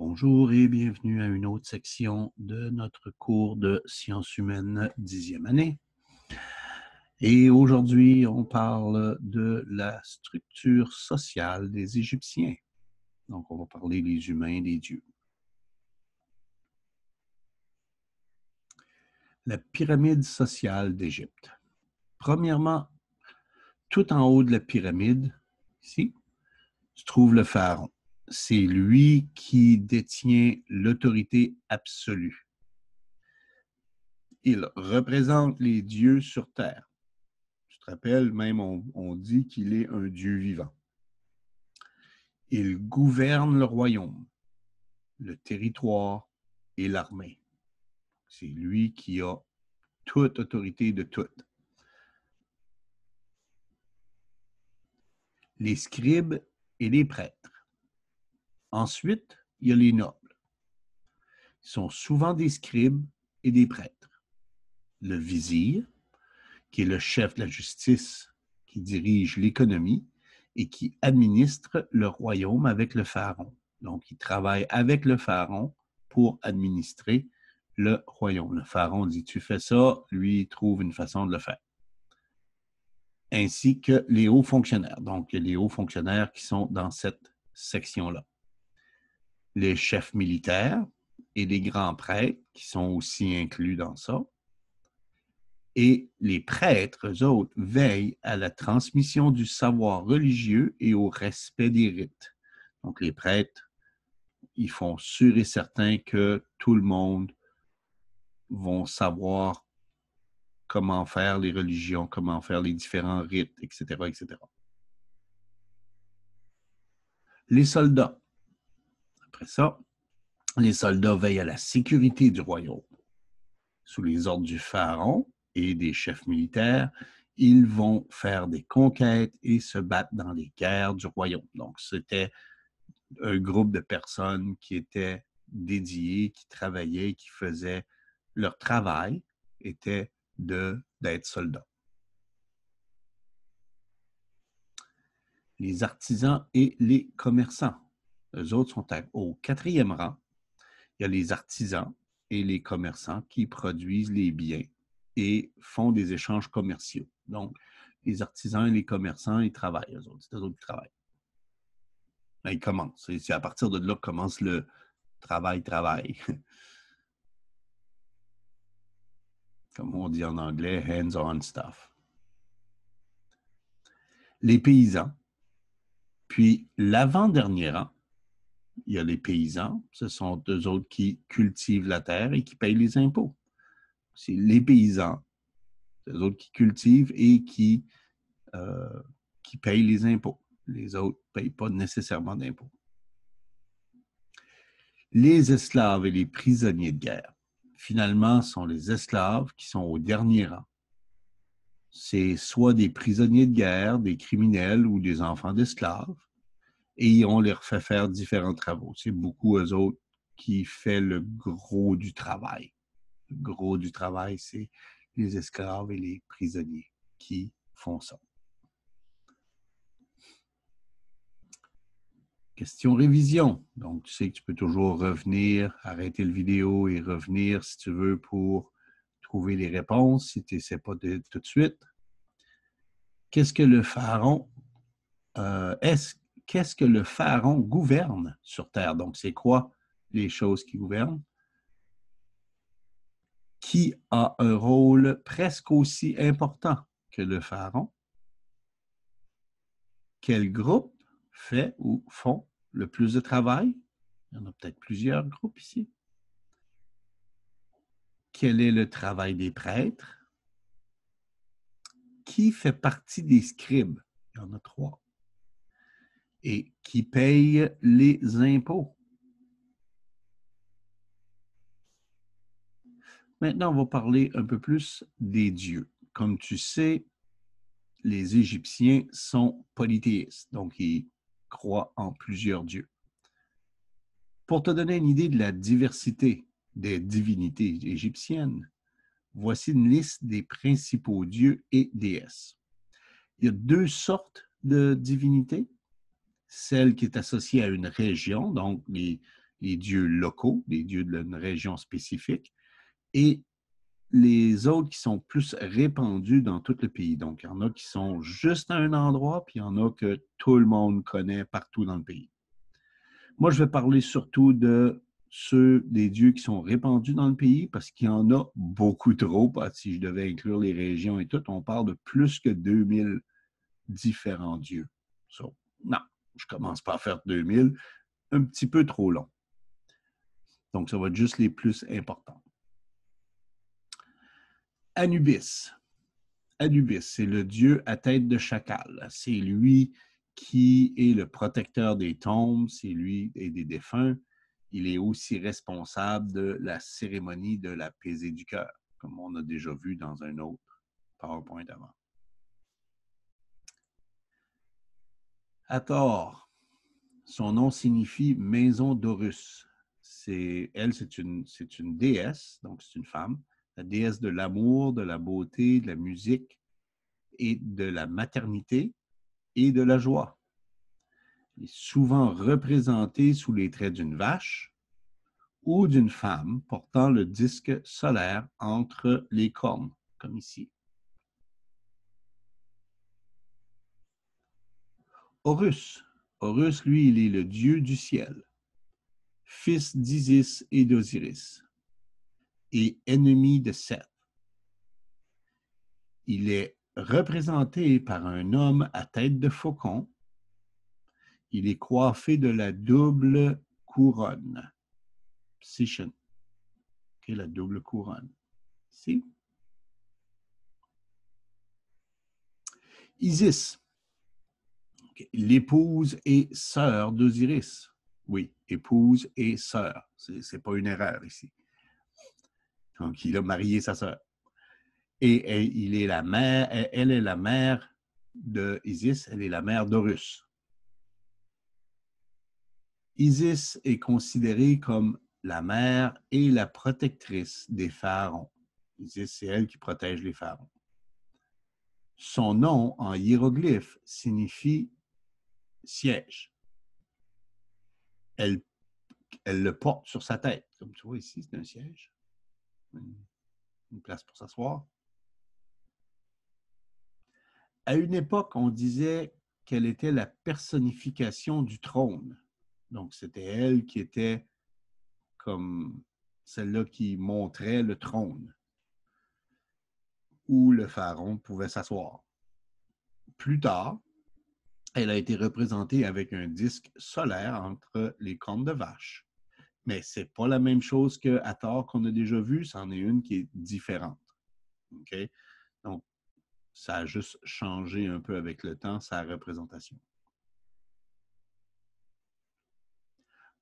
Bonjour et bienvenue à une autre section de notre cours de sciences humaines 10e année. Et aujourd'hui, on parle de la structure sociale des Égyptiens. Donc, on va parler des humains, des dieux. La pyramide sociale d'Égypte. Premièrement, tout en haut de la pyramide, ici, se trouve le pharaon. C'est lui qui détient l'autorité absolue. Il représente les dieux sur terre. Tu te rappelles, même on dit qu'il est un Dieu vivant. Il gouverne le royaume, le territoire et l'armée. C'est lui qui a toute autorité de tout. Les scribes et les prêtres. Ensuite, il y a les nobles. Ils sont souvent des scribes et des prêtres. Le vizir, qui est le chef de la justice, qui dirige l'économie et qui administre le royaume avec le pharaon. Donc, il travaille avec le pharaon pour administrer le royaume. Le pharaon dit, tu fais ça, lui, il trouve une façon de le faire. Ainsi que les hauts fonctionnaires. Donc, il y a les hauts fonctionnaires qui sont dans cette section-là. Les chefs militaires et les grands prêtres qui sont aussi inclus dans ça. Et les prêtres, eux autres, veillent à la transmission du savoir religieux et au respect des rites. Donc, les prêtres, ils font sûr et certain que tout le monde va savoir comment faire les religions, comment faire les différents rites, etc., etc. Les soldats. Après ça, les soldats veillent à la sécurité du royaume. Sous les ordres du pharaon et des chefs militaires, ils vont faire des conquêtes et se battre dans les guerres du royaume. Donc, c'était un groupe de personnes qui étaient dédiées, qui travaillaient, qui faisaient leur travail, était d'être soldats. Les artisans et les commerçants. Eux autres sont au 4e rang. Il y a les artisans et les commerçants qui produisent les biens et font des échanges commerciaux. Donc, les artisans et les commerçants, ils travaillent, eux autres. C'est eux autres qui travaillent. Là, ils commencent. C'est à partir de là que commence le travail. Comme on dit en anglais, hands-on stuff. Les paysans. Puis, l'avant-dernier rang, il y a les paysans. Ce sont eux autres qui cultivent la terre et qui payent les impôts. C'est les paysans, eux autres qui cultivent et qui payent les impôts. Les autres ne payent pas nécessairement d'impôts. Les esclaves et les prisonniers de guerre. Finalement, ce sont les esclaves qui sont au dernier rang. C'est soit des prisonniers de guerre, des criminels ou des enfants d'esclaves, et on leur fait faire différents travaux. C'est beaucoup eux autres qui font le gros du travail. Le gros du travail, c'est les esclaves et les prisonniers qui font ça. Question révision. Donc, tu sais que tu peux toujours revenir, arrêter le vidéo et revenir si tu veux pour trouver les réponses, si tu n'essaies pas tout de suite. Qu'est-ce que le pharaon qu'est-ce que le pharaon gouverne sur Terre? Donc, c'est quoi les choses qui gouvernent? Qui a un rôle presque aussi important que le pharaon? Quel groupe fait ou font le plus de travail? Il y en a peut-être plusieurs groupes ici. Quel est le travail des prêtres? Qui fait partie des scribes? Il y en a 3. Et qui paye les impôts? Maintenant, on va parler un peu plus des dieux. Comme tu sais, les Égyptiens sont polythéistes, donc ils croient en plusieurs dieux. Pour te donner une idée de la diversité des divinités égyptiennes, voici une liste des principaux dieux et déesses. Il y a 2 sortes de divinités. Celle qui est associée à une région, donc les les dieux locaux, les dieux d'une région spécifique, et les autres qui sont plus répandus dans tout le pays. Donc, il y en a qui sont juste à un endroit, puis il y en a que tout le monde connaît partout dans le pays. Moi, je vais parler surtout de ceux des dieux qui sont répandus dans le pays, parce qu'il y en a beaucoup trop. Si je devais inclure les régions et tout, on parle de plus que 2000 différents dieux. So, non, je ne commence pas à faire 2000, un petit peu trop long. Donc, ça va être juste les plus importants. Anubis. Anubis, c'est le dieu à tête de chacal. C'est lui qui est le protecteur des tombes, c'est lui et des défunts. Il est aussi responsable de la cérémonie de la pesée du cœur, comme on a déjà vu dans un autre PowerPoint avant. Hathor, son nom signifie maison d'Horus. Elle, c'est une déesse, donc c'est une femme, la déesse de l'amour, de la beauté, de la musique et de la maternité et de la joie. Elle est souvent représentée sous les traits d'une vache ou d'une femme portant le disque solaire entre les cornes, comme ici. Horus. Horus, lui, il est le dieu du ciel, fils d'Isis et d'Osiris, et ennemi de Seth. Il est représenté par un homme à tête de faucon. Il est coiffé de la double couronne. Psychon. Okay, la double couronne. Ici. Isis. Okay. L'épouse et sœur d'Osiris. Oui, épouse et sœur. Ce n'est pas une erreur ici. Donc, il a marié sa sœur. Et elle est la mère de Isis, elle est la mère d'Horus. Isis est considérée comme la mère et la protectrice des pharaons. Isis, c'est elle qui protège les pharaons. Son nom en hiéroglyphe signifie siège. Elle le porte sur sa tête. Comme tu vois ici, c'est un siège. Une place pour s'asseoir. À une époque, on disait qu'elle était la personnification du trône. Donc, c'était elle qui était comme celle-là qui montrait le trône où le pharaon pouvait s'asseoir. Plus tard, elle a été représentée avec un disque solaire entre les cornes de vache. Mais ce n'est pas la même chose que Hathor qu'on a déjà vu, c'en est une qui est différente. Okay? Donc, ça a juste changé un peu avec le temps, sa représentation.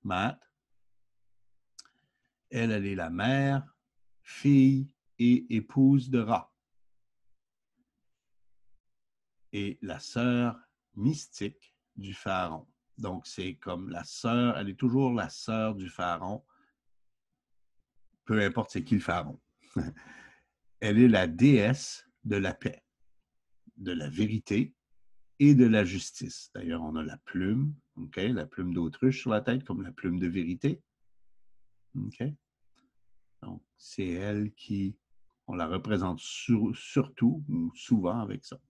Maat, elle est la mère, fille et épouse de Ra. Et la sœur mystique du pharaon. Donc, c'est comme la sœur, elle est toujours la sœur du pharaon, peu importe c'est qui le pharaon. Elle est la déesse de la paix, de la vérité et de la justice. D'ailleurs, on a la plume, okay, la plume d'autruche sur la tête, comme la plume de vérité. Okay. Donc, c'est elle qui, on la représente surtout ou souvent avec ça.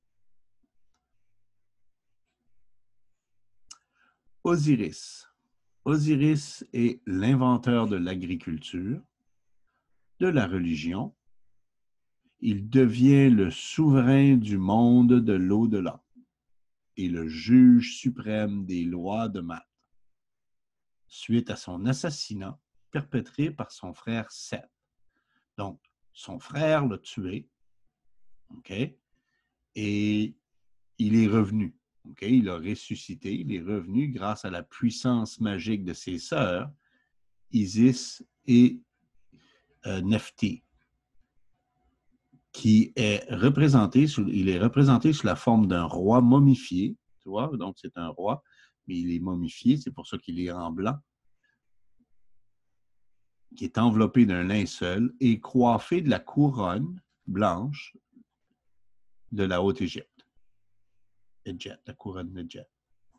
Osiris. Osiris est l'inventeur de l'agriculture, de la religion. Il devient le souverain du monde de l'au-delà et le juge suprême des lois de Maat, suite à son assassinat perpétré par son frère Seth. Donc, son frère l'a tué, okay, et il est revenu. Okay, il a ressuscité, il est revenu grâce à la puissance magique de ses sœurs, Isis et Nephthys, qui est représenté sous la forme d'un roi momifié, tu vois, donc c'est un roi, mais il est momifié, c'est pour ça qu'il est en blanc, qui est enveloppé d'un linceul et coiffé de la couronne blanche de la Haute-Égypte. La couronne d'Égypte.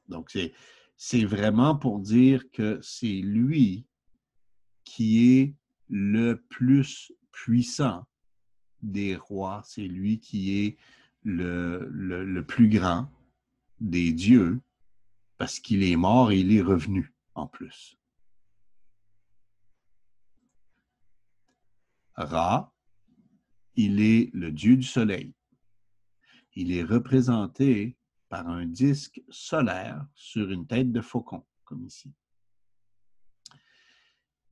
Donc, c'est vraiment pour dire que c'est lui qui est le plus puissant des rois. C'est lui qui est le plus grand des dieux parce qu'il est mort et il est revenu en plus. Ra, il est le dieu du soleil. Il est représenté par un disque solaire sur une tête de faucon, comme ici.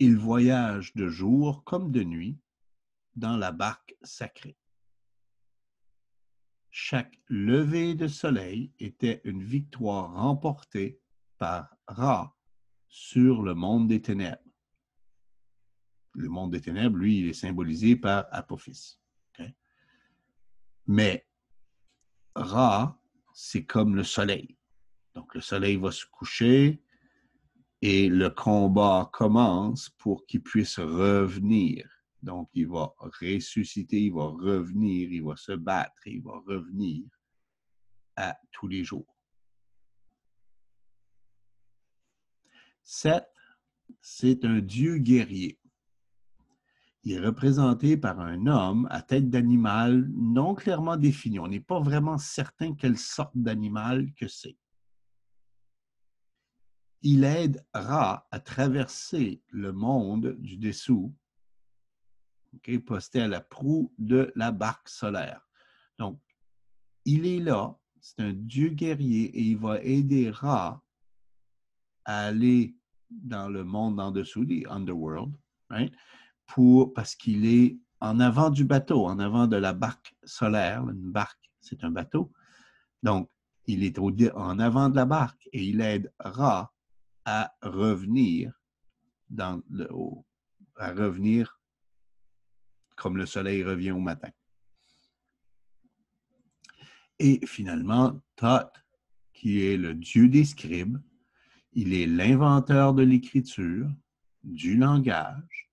Il voyage de jour comme de nuit dans la barque sacrée. Chaque lever de soleil était une victoire remportée par Ra sur le monde des ténèbres. Le monde des ténèbres, lui, il est symbolisé par Apophis. Okay? Mais Ra, c'est comme le soleil. Donc, le soleil va se coucher et le combat commence pour qu'il puisse revenir. Donc, il va ressusciter, il va revenir, il va se battre, il va revenir à tous les jours. Seth, c'est un dieu guerrier. Il est représenté par un homme à tête d'animal non clairement défini. On n'est pas vraiment certain quelle sorte d'animal que c'est. Il aide Ra à traverser le monde du dessous, posté à la proue de la barque solaire. Donc, il est là, c'est un dieu guerrier et il va aider Ra à aller dans le monde en dessous, les underworld, right? Parce qu'il est en avant du bateau, en avant de la barque solaire. Une barque, c'est un bateau. Donc, il est en avant de la barque et il aide Ra à revenir à revenir comme le soleil revient au matin. Et finalement, Thoth, qui est le dieu des scribes, il est l'inventeur de l'écriture, du langage,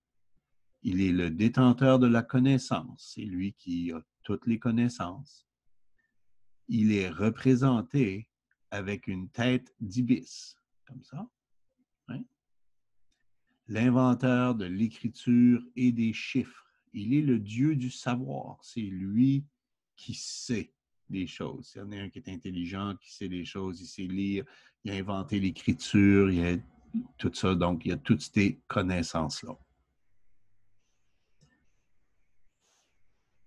il est le détenteur de la connaissance, c'est lui qui a toutes les connaissances. Il est représenté avec une tête d'ibis, comme ça. Hein? L'inventeur de l'écriture et des chiffres. Il est le dieu du savoir. C'est lui qui sait des choses. Il y en a un qui est intelligent, qui sait des choses, il sait lire, il a inventé l'écriture, il a tout ça. Donc, il y a toutes ces connaissances-là.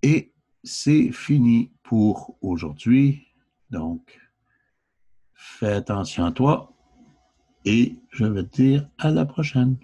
Et c'est fini pour aujourd'hui. Donc, fais attention à toi et je vais te dire à la prochaine.